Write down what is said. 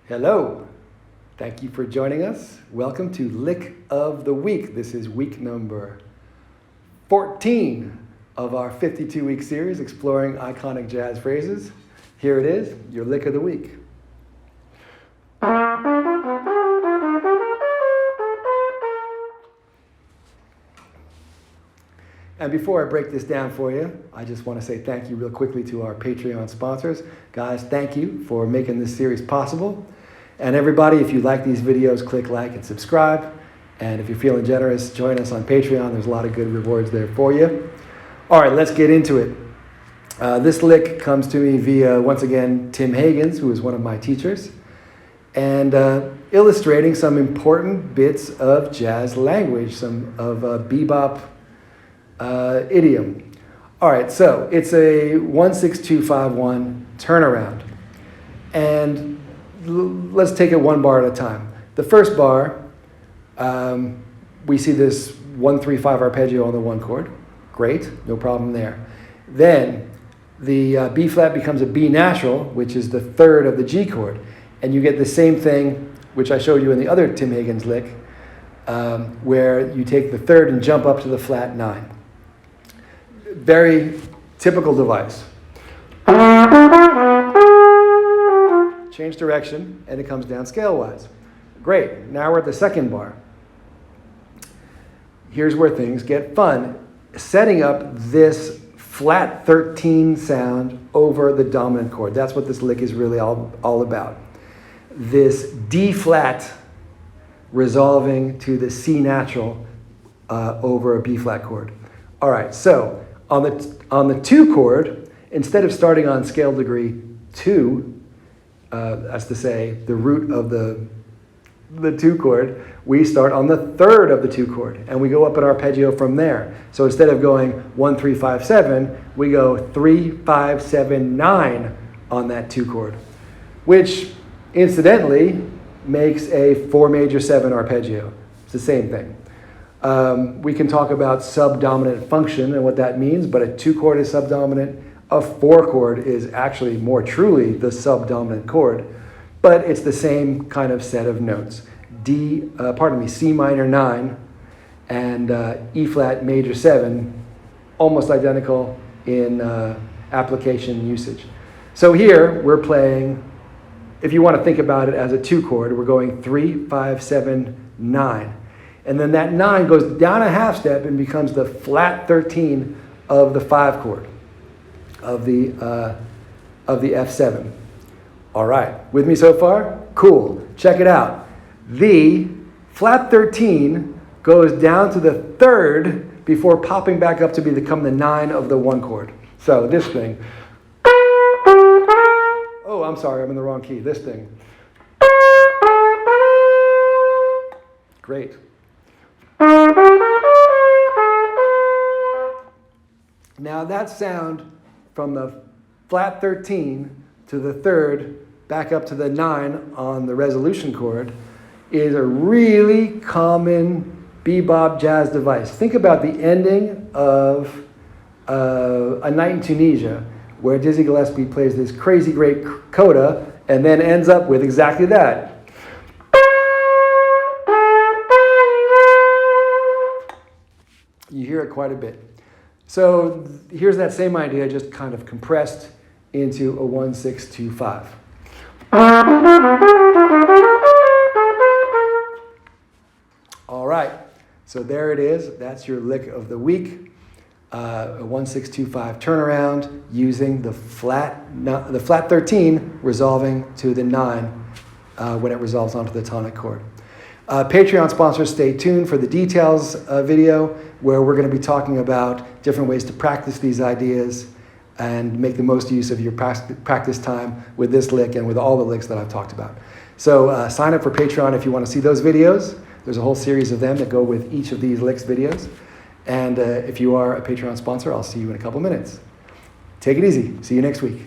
Hello. Thank you for joining us. Welcome to Lick of the Week. This is week number 14 of our 52-week series exploring iconic jazz phrases. Here it is, your Lick of the Week. And before I break this down for you, I just want to say thank you real quickly to our Patreon sponsors. Guys, thank you for making this series possible. And everybody, if you like these videos, click like and subscribe. And if you're feeling generous, join us on Patreon. There's a lot of good rewards there for you. All right, let's get into it. This lick comes to me via, once again, Tim Hagans, who is one of my teachers, and illustrating some important bits of jazz language, some of bebop idiom. All right, so it's a 1-6-2-5-1 turnaround. And let's take it one bar at a time. The first bar, we see this 1-3-5 arpeggio on the one chord. Great, no problem there. Then the B flat becomes a B natural, which is the third of the G chord. And you get the same thing, which I showed you in the other Tim Hagans lick, where you take the third and jump up to the flat 9. Very typical device. Change direction, and it comes down scale-wise. Great, now we're at the second bar. Here's where things get fun. Setting up this flat 13 sound over the dominant chord. That's what this lick is really all about. This D flat resolving to the C natural over a B flat chord. All right, so on the 2 chord, instead of starting on scale degree 2, that's to say the root of the 2 chord, we start on the third of the 2 chord, and we go up an arpeggio from there. So instead of going 1-3-5-7, we go 3-5-7-9 on that 2 chord, which incidentally makes a 4 major 7 arpeggio. It's the same thing. We can talk about subdominant function and what that means, but a 2 chord is subdominant. A 4 chord is actually more truly the subdominant chord, but it's the same kind of set of notes. C minor 9 and E flat major 7, almost identical in application usage. So here we're playing, if you want to think about it as a 2 chord, we're going 3-5-7-9. And then that 9 goes down a half step and becomes the flat 13 of the 5 chord of the F7. All right, with me so far? Cool. Check it out. The flat 13 goes down to the third before popping back up to become the 9 of the 1 chord. So this thing. Oh, I'm sorry, I'm in the wrong key. This thing. Great. Now that sound from the flat 13 to the third, back up to the 9 on the resolution chord, is a really common bebop jazz device. Think about the ending of A Night in Tunisia, where Dizzy Gillespie plays this crazy great coda and then ends up with exactly that. You hear it quite a bit. So here's that same idea, just kind of compressed into a 1-6-2-5. All right, so there it is. That's your lick of the week. A 1-6-2-5 turnaround using the flat 13 resolving to the 9 when it resolves onto the tonic chord. Patreon sponsors, stay tuned for the details video, where we're going to be talking about different ways to practice these ideas and make the most use of your practice time with this lick and with all the licks that I've talked about. So sign up for Patreon if you want to see those videos. There's a whole series of them that go with each of these licks videos. And if you are a Patreon sponsor, I'll see you in a couple minutes. Take it easy. See you next week.